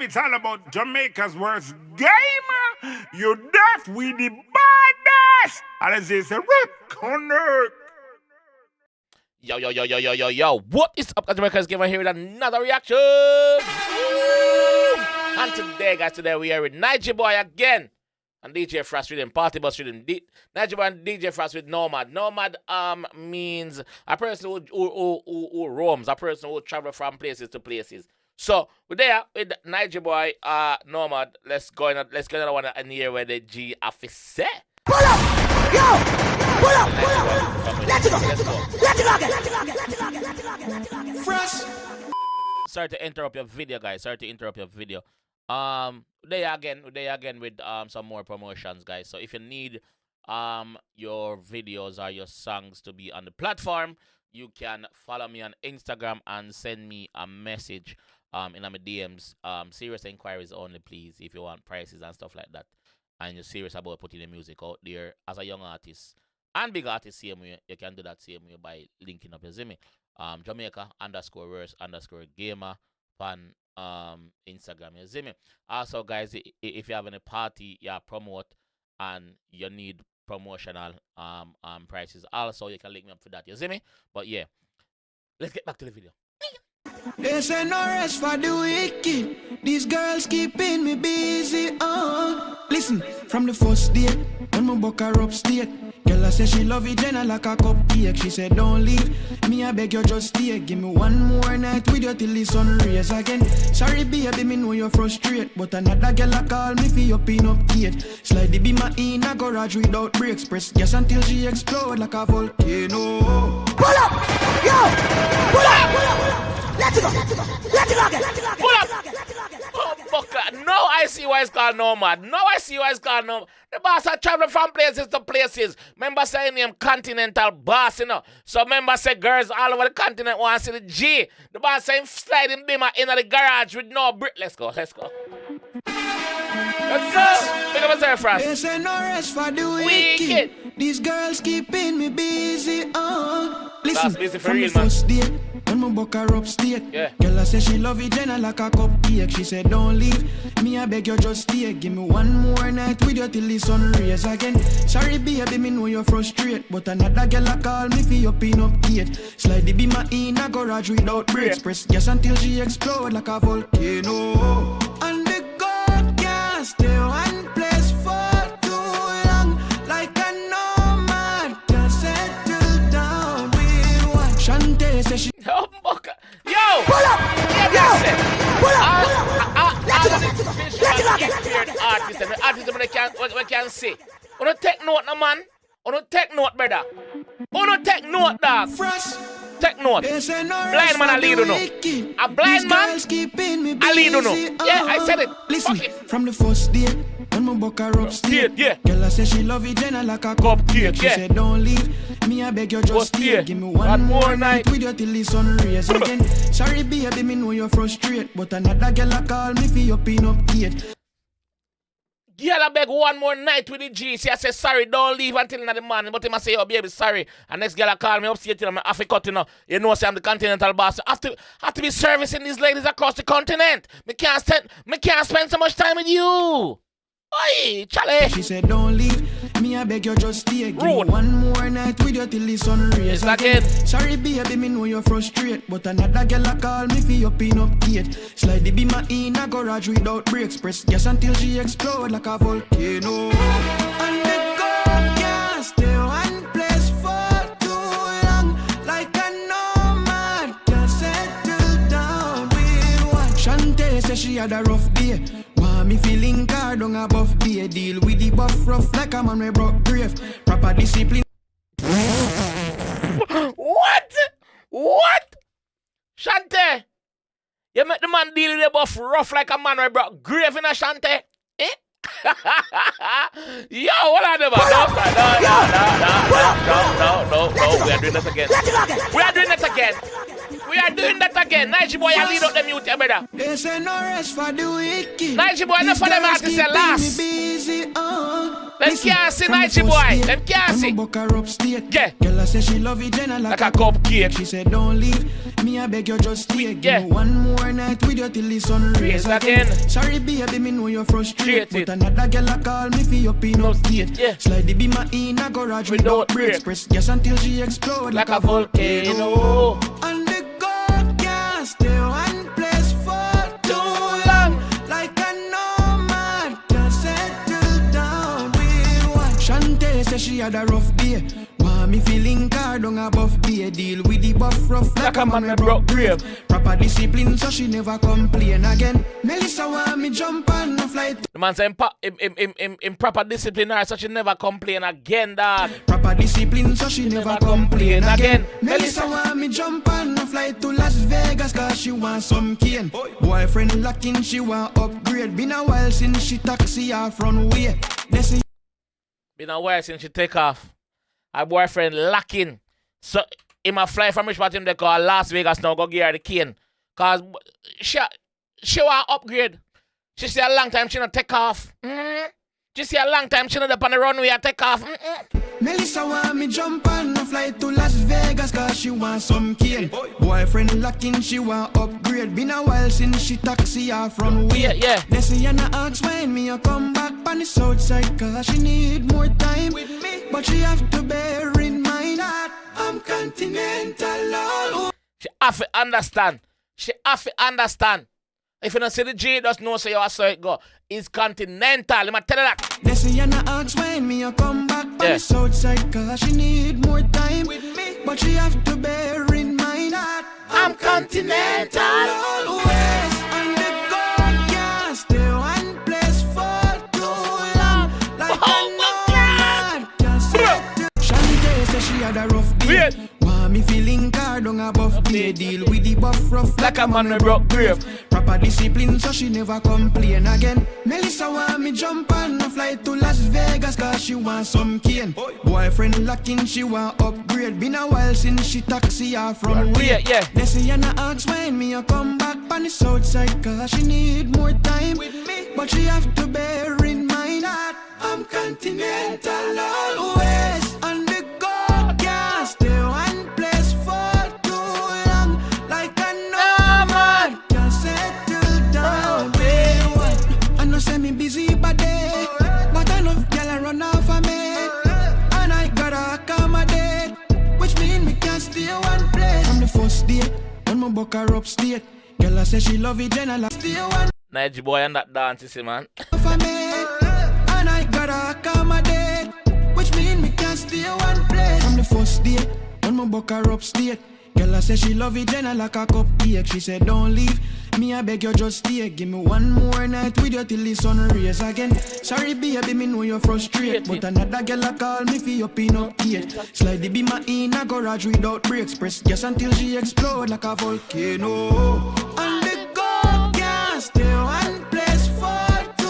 it's all about Jamaica's worst game. You deaf, we the baddest. And as they say, connect. Yo. What is up, JAMAICA'S? Here with another reaction. And today we are with Nigy Boy again. And DJ Frass Riddim, Party Bus Riddim. Nigy Boy and DJ Frass with Nomad. Nomad means a person who roams, a person who travels from places to places. So we're there with Nigy Boy, Nomad. Let's go another one in here where the G officer. Pull up! Yo! Pull up! Let's go! Frass! Sorry to interrupt your video, guys. There again with some more promotions, guys. So if you need your videos or your songs to be on the platform, you can follow me on Instagram and send me a message in my DMs. Serious inquiries only, please, if you want prices and stuff like that. And you're serious about putting the music out there as a young artist and big artist, same way, you can do that same way by linking up, you see me? Jamaica_verse_gamer on Instagram, you see me? Also, guys, if you have any party you promote and you need promotional prices, also you can link me up for that, you see me? But yeah, let's get back to the video. They say no rest for the wicked. These girls keeping me busy. Listen, from the first date, when my buck her upstate, girl I say she love it Jenna like a cupcake. She said don't leave, me I beg you just stay. Give me one more night with you till the sun rays again. Sorry baby, me know you're frustrated, but another girl I call me for your pin-up gate. Slide the beamer in a garage without brakes. Press gas until she explode like a volcano. Pull up! Yo! Pull up! Let's go! Pull up! Oh, Bucka. Now I see why it's called Nomad. The boss are traveling from places to places. Remember saying him continental boss, you know. So remember say girls all over the continent want to see the G. The boss saying sliding beamer in the garage with no brick. Let's go. Let's go. Pick up a Frass. They say no rest for the wicked. These girls keeping me busy. Listen, busy for from real, the first date, when my buck her upstate, girl I say she love it Jenna like a cupcake. She said don't leave, me I beg you just stay. Give me one more night with you till the sun rays again. Sorry baby, me know you're frustrated, but another girl I call me for your pin-up gate. Slide the beamer in a garage without brakes. Press gas until she explode like a volcano. And the girl can't stay one place for too long. Like a nomad can settle down with one. Shante says she Oh, Bucka. Yo! Pull up! Yo! Pull up! Artists we can say. We take note, no man. We take note, brother. We take note, dog. Frass. Take note. Blind man, I lead you know. A blind man, I lead you know. Yeah, I said it. Listen, Fuck it. from the first date, when my buck her upstate, Yeah. girl I say she love it Jenna like a cupcake. She said don't leave, me I beg you just stay. Give me one more night with you till the sun rays again. Sorry baby, me know you're frustrated, but another girl I call me for your pin-up gate. Girl, I beg one more night with the G. See, I say sorry, don't leave until in the morning. But he must say, oh baby, sorry. And next girl I call me upstate, you know, I have to cut, you know. You know, say I'm the continental boss. I have to be servicing these ladies across the continent. Me can't spend so much time with you. Oi, Charlie. She said don't leave, me I beg you just stay. Give me one more night with you till the sun rays again. Sorry baby, me know you're frustrated, but another girl I call me for your pin-up gate. Slide the beamer in a garage without brakes. Press gas until she explode like a volcano. And the girl can't stay one place for too long. Like a nomad can settle down with one. Shante says she had a rough day. Me feeling car down above be deal with the buff rough like a man we broke grave. Proper discipline. What? Shante? You make the man deal with the buff rough like a man we broke grave in a Shante? Eh? Yo, what are the man? No. We are doing that again. Nigy Boy, I lead up the mute, brother. They say no rest for the wicked. Nigy Boy, enough for them artists last. Busy, Them can't see Nigy boy. Them can't see. Yeah. Girl, I say she love it, then I Like a cupcake. She said, don't leave. Me, I beg you, just stay. Give me one more night with you till the sun rays again. Sorry, baby, me know you're frustrated. But another girl I call me for your peanut date. Yeah. Slide the beamer in a garage without brakes. Press gas until she explode like a volcano. And the girl can't stay one place for too long. Like a nomad, can't settle down with one. Shantae said she had a rough day. Me feeling card on a buff beer. Deal with the buff rough like a man with broke grave. Proper discipline so she never complain again. Melissa want me jump on a flight. The man say in proper discipline so she never complain again, dog. Proper discipline so she never complain again. Melissa want me jump on a flight to Las Vegas cause she want some cane. Boyfriend locking, she want upgrade. Been a while since she taxi off runway. Been a while since she take off. Her boyfriend lacking. So him a fly from Richmond, him they call Las Vegas now go give her the cane. Cause she want upgrade. She say a long time she not take off. She say a long time she not up on the runway and take off. Melissa want me jump on a flight to Las Vegas cause she want some cane. Boyfriend locking, she want upgrade. Been a while since she taxi off runway. Yeah. They say and I ask when me a come back on the south side cause she need more time with me. But she have to bear in mind that I'm continental all. She have to understand. She have to understand. If you don't see the G, just know so you saw it go. It's continental. Let me tell you that. They say and I ask when me a come back on the south side cause she need more time with me. But she have to bear in mind that I'm continental always. And the girl can't stay one place for too long. Like a nomad can't settle. Shantae said she had a rough day. Want me feeling card on a buff day. Deal with the buff rough like a man with broke grave. Proper discipline so she never complain again. Melissa want me jump on a flight to Las Vegas cause she want some cane. Boyfriend locking, she want upgrade. Been a while since she taxi off runway. They say and I ask when me a come back on the south side cause she need more time with me. But she have to bear in mind that I'm continental always. And the girl can't stay one place for too long. Like a nomad can't settle down with one. I know say me busy by day, but I love girl I run off of me. And I gotta accommodate, which mean me can't stay one place. From the first day, when my buck her upstate, girl I say she love it, then I stay one. Nigy boy and that dance, you see, man. For me, and I gotta accommodate, which mean me can't stay one place. From the first day, when my buck her upstate, girl I say she love it, then I like a cupcake. She said don't leave, me I beg you just stay. Give me one more night with you till the sun rays again. Sorry baby, me know you're frustrated, but another girl I call me for your peanut cake. Slide the beamer in a garage without brakes. Press gas until she explode like a volcano. And the girl can't stay one place for too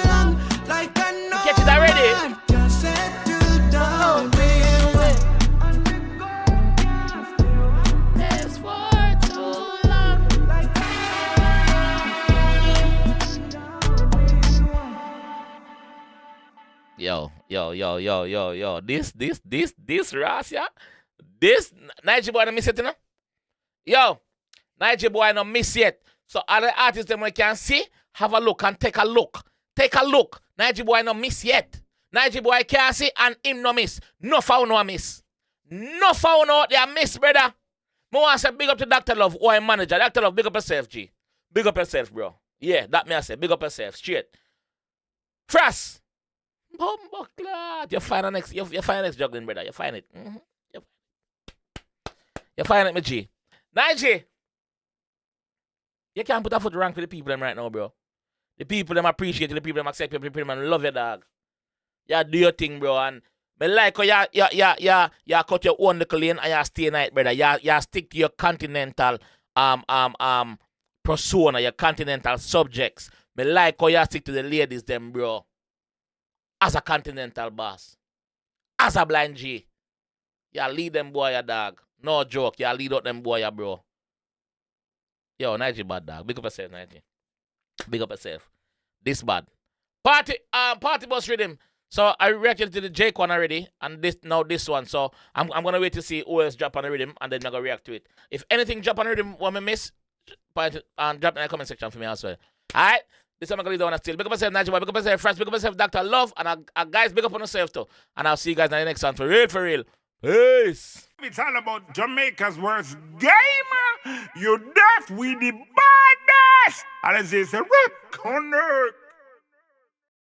long. Like a nomad Get it already. can't settle down with one. And the girl can't stay one place for too long. Like Yo. This Ross, yeah? This Nigy boy no miss it, you know? Yo, Nigy boy no miss yet. So other artists them we can see, have a look and take a look. Take a look. Nigy boy no miss yet. Nigy boy can't see and him no miss. No foul no miss. No foul no they miss, brother. Me want to say big up to Dr. Love, who I manager. Dr. Love, big up yourself, G. Big up yourself, bro. Yeah, that me I say. Big up yourself, straight. Frass. You find the next, you find the next juggling, brother. You find it. You find it, my G. Nigy. You can't put a foot rank for the people them right now, bro. The people them appreciate you, the people them accept you, the people them love you, dog. You do your thing, bro. And me like how you cut your own little lane and you stay night, brother. You stick to your continental persona, your continental subjects. Me like how you stick to the ladies, them, bro. As a continental boss. As a blind G. You lead them boy, ya dog. No joke. You lead out them boy, ya bro. Yo, Nigy bad dog. Big up yourself, Nigy. Big up yourself. This bad. Party bus Riddim. So I reacted to the Jake one already, and this one. So I'm gonna wait to see who else drop on the rhythm, and then I'm gonna react to it. If anything drop on the rhythm, what I miss, point it and drop in the comment section for me as well. Alright? This time I'm gonna leave the one still. Big up yourself, Nigy, big up yourself, Frass, big up yourself, Dr. Love, and guys, big up on yourself too. And I'll see you guys in the next one for real, for real. Peace. It's all about Jamaica's worst game. You deaf with the baddest. And it's a rip corner.